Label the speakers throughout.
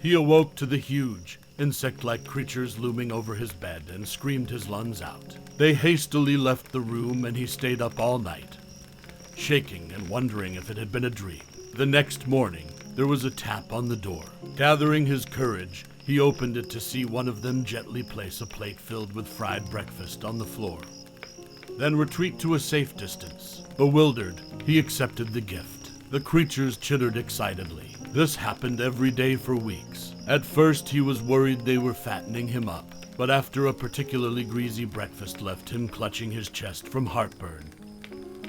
Speaker 1: He awoke to the huge, insect-like creatures looming over his bed and screamed his lungs out. They hastily left the room and he stayed up all night, shaking and wondering if it had been a dream. The next morning, there was a tap on the door. Gathering his courage, he opened it to see one of them gently place a plate filled with fried breakfast on the floor, then retreat to a safe distance. Bewildered, he accepted the gift. The creatures chittered excitedly. This happened every day for weeks. At first, he was worried they were fattening him up, but after a particularly greasy breakfast left him clutching his chest from heartburn,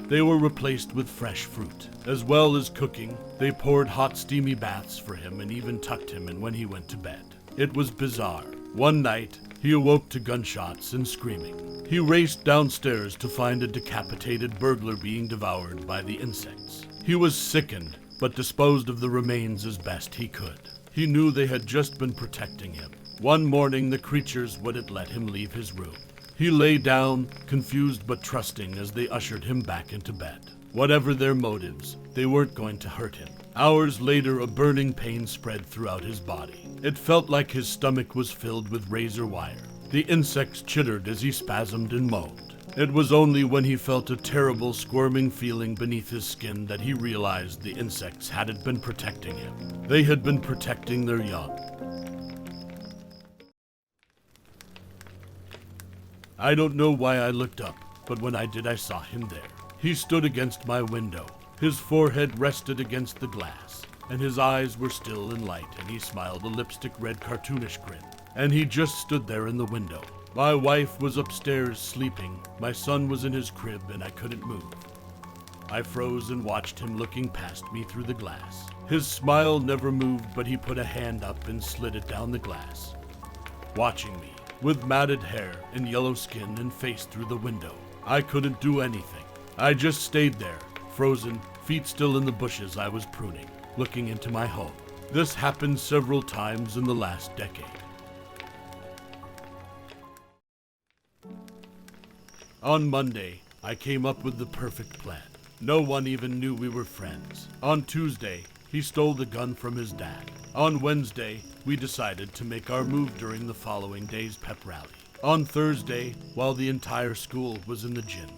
Speaker 1: they were replaced with fresh fruit. As well as cooking, they poured hot steamy baths for him and even tucked him in when he went to bed. It was bizarre. One night, he awoke to gunshots and screaming. He raced downstairs to find a decapitated burglar being devoured by the insects. He was sickened, but disposed of the remains as best he could. He knew they had just been protecting him. One morning, the creatures wouldn't let him leave his room. He lay down, confused but trusting as they ushered him back into bed. Whatever their motives, they weren't going to hurt him. Hours later, a burning pain spread throughout his body. It felt like his stomach was filled with razor wire. The insects chittered as he spasmed and moaned. It was only when he felt a terrible squirming feeling beneath his skin that he realized the insects hadn't been protecting him. They had been protecting their young. I don't know why I looked up, but when I did, I saw him there. He stood against my window. His forehead rested against the glass, and his eyes were still and light, and he smiled a lipstick-red cartoonish grin. And he just stood there in the window. My wife was upstairs sleeping, my son was in his crib, and I couldn't move. I froze and watched him looking past me through the glass. His smile never moved, but he put a hand up and slid it down the glass, watching me, with matted hair and yellow skin and face through the window. I couldn't do anything. I just stayed there, frozen, feet still in the bushes I was pruning, looking into my home. This happened several times in the last decade. On Monday, I came up with the perfect plan. No one even knew we were friends. On Tuesday, he stole the gun from his dad. On Wednesday, we decided to make our move during the following day's pep rally. On Thursday, while the entire school was in the gym,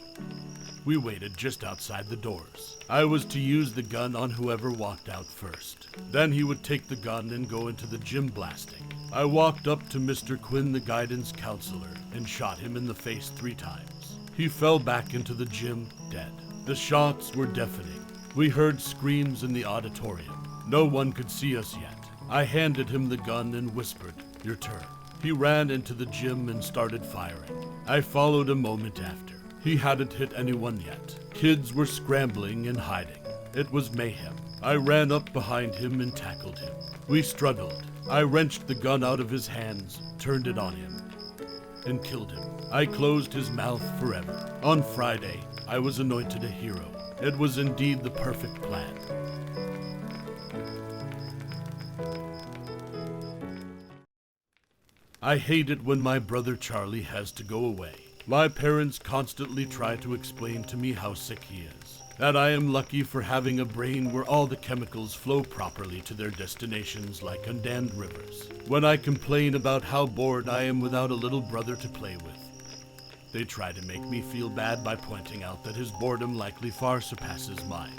Speaker 1: we waited just outside the doors. I was to use the gun on whoever walked out first. Then he would take the gun and go into the gym blasting. I walked up to Mr. Quinn, the guidance counselor, and shot him in the face 3 times. He fell back into the gym, dead. The shots were deafening. We heard screams in the auditorium. No one could see us yet. I handed him the gun and whispered, "Your turn." He ran into the gym and started firing. I followed a moment after. He hadn't hit anyone yet. Kids were scrambling and hiding. It was mayhem. I ran up behind him and tackled him. We struggled. I wrenched the gun out of his hands, turned it on him, and killed him. I closed his mouth forever. On Friday, I was anointed a hero. It was indeed the perfect plan. I hate it when my brother Charlie has to go away. My parents constantly try to explain to me how sick he is, that I am lucky for having a brain where all the chemicals flow properly to their destinations like undammed rivers. When I complain about how bored I am without a little brother to play with, they try to make me feel bad by pointing out that his boredom likely far surpasses mine,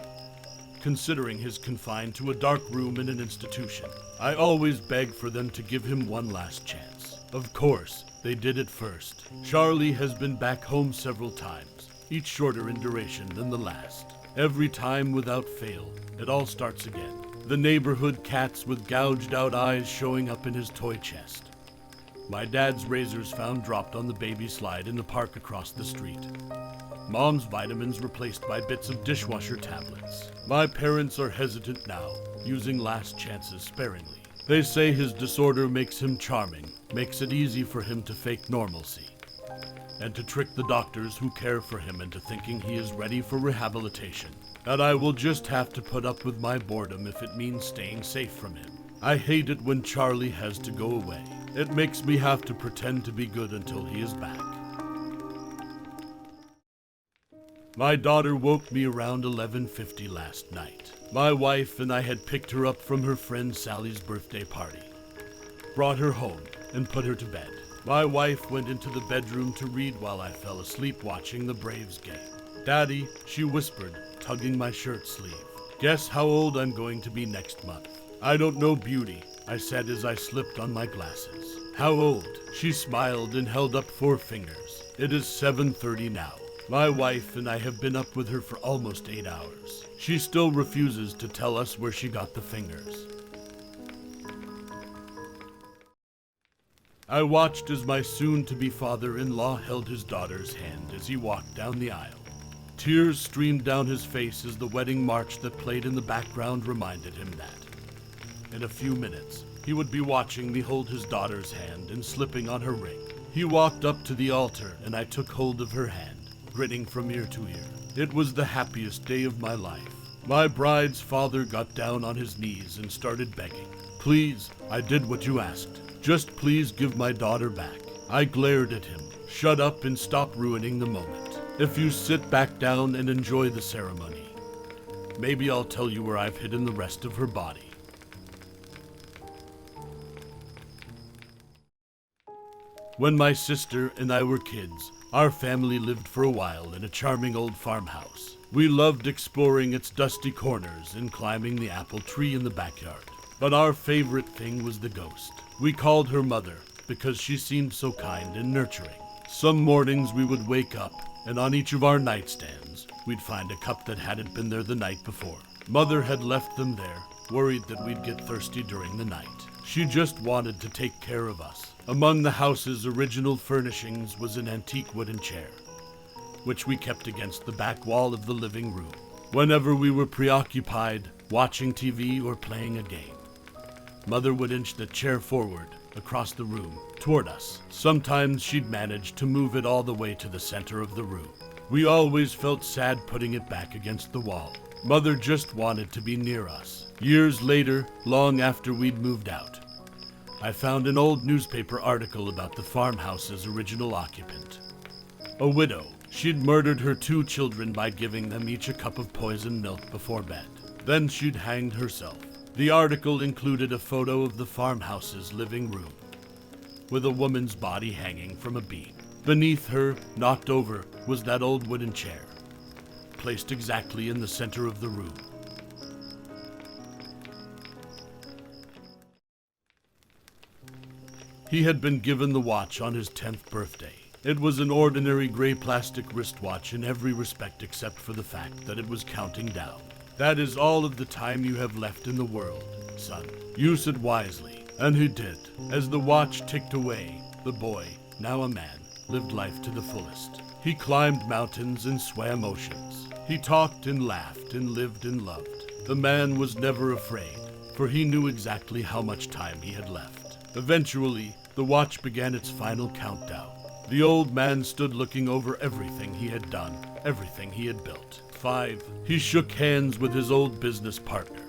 Speaker 1: considering he's confined to a dark room in an institution. I always beg for them to give him one last chance. Of course, they did it first. Charlie has been back home several times, each shorter in duration than the last. Every time without fail, it all starts again. The neighborhood cats with gouged out eyes showing up in his toy chest. My dad's razors found dropped on the baby slide in the park across the street. Mom's vitamins replaced by bits of dishwasher tablets. My parents are hesitant now, using last chances sparingly. They say his disorder makes him charming, makes it easy for him to fake normalcy, and to trick the doctors who care for him into thinking he is ready for rehabilitation. And I will just have to put up with my boredom if it means staying safe from him. I hate it when Charlie has to go away. It makes me have to pretend to be good until he is back. My daughter woke me around 11:50 last night. My wife and I had picked her up from her friend Sally's birthday party. brought her home, and put her to bed. My wife went into the bedroom to read while I fell asleep watching the Braves game. "Daddy," she whispered, tugging my shirt sleeve. "Guess how old I'm going to be next month?" "I don't know, Beauty," I said as I slipped on my glasses. "How old?" She smiled and held up 4 fingers. "It is 7:30 now. My wife and I have been up with her for almost 8 hours. She still refuses to tell us where she got the fingers." I watched as my soon-to-be father-in-law held his daughter's hand as he walked down the aisle. Tears streamed down his face as the wedding march that played in the background reminded him that, in a few minutes, he would be watching me hold his daughter's hand and slipping on her ring. He walked up to the altar and I took hold of her hand, grinning from ear to ear. It was the happiest day of my life. My bride's father got down on his knees and started begging. "Please, I did what you asked. Just please give my daughter back." I glared at him. "Shut up and stop ruining the moment. If you sit back down and enjoy the ceremony, maybe I'll tell you where I've hidden the rest of her body." When my sister and I were kids, our family lived for a while in a charming old farmhouse. We loved exploring its dusty corners and climbing the apple tree in the backyard. But our favorite thing was the ghost. We called her Mother because she seemed so kind and nurturing. Some mornings we would wake up, and on each of our nightstands, we'd find a cup that hadn't been there the night before. Mother had left them there, worried that we'd get thirsty during the night. She just wanted to take care of us. Among the house's original furnishings was an antique wooden chair, which we kept against the back wall of the living room. Whenever we were preoccupied, watching TV or playing a game, Mother would inch the chair forward, across the room, toward us. Sometimes she'd manage to move it all the way to the center of the room. We always felt sad putting it back against the wall. Mother just wanted to be near us. Years later, long after we'd moved out, I found an old newspaper article about the farmhouse's original occupant. A widow. She'd murdered her 2 children by giving them each a cup of poisoned milk before bed. Then she'd hanged herself. The article included a photo of the farmhouse's living room, with a woman's body hanging from a beam. Beneath her, knocked over, was that old wooden chair, placed exactly in the center of the room. He had been given the watch on his 10th birthday. It was an ordinary gray plastic wristwatch in every respect except for the fact that it was counting down. "That is all of the time you have left in the world, son. Use it wisely." And he did. As the watch ticked away, the boy, now a man, lived life to the fullest. He climbed mountains and swam oceans. He talked and laughed and lived and loved. The man was never afraid, for he knew exactly how much time he had left. Eventually, the watch began its final countdown. The old man stood looking over everything he had done, everything he had built. 5. He shook hands with his old business partner,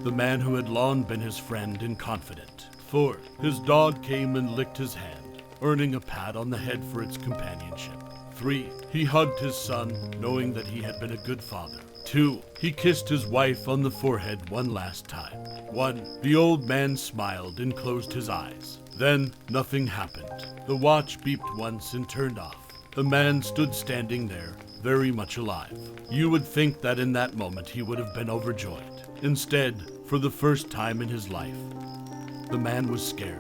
Speaker 1: the man who had long been his friend and confidant. 4. His dog came and licked his hand, earning a pat on the head for its companionship. 3. He hugged his son, knowing that he had been a good father. 2. He kissed his wife on the forehead one last time. 1. The old man smiled and closed his eyes. Then, nothing happened. The watch beeped once and turned off. The man stood standing there, very much alive. You would think that in that moment he would have been overjoyed. Instead, for the first time in his life, the man was scared.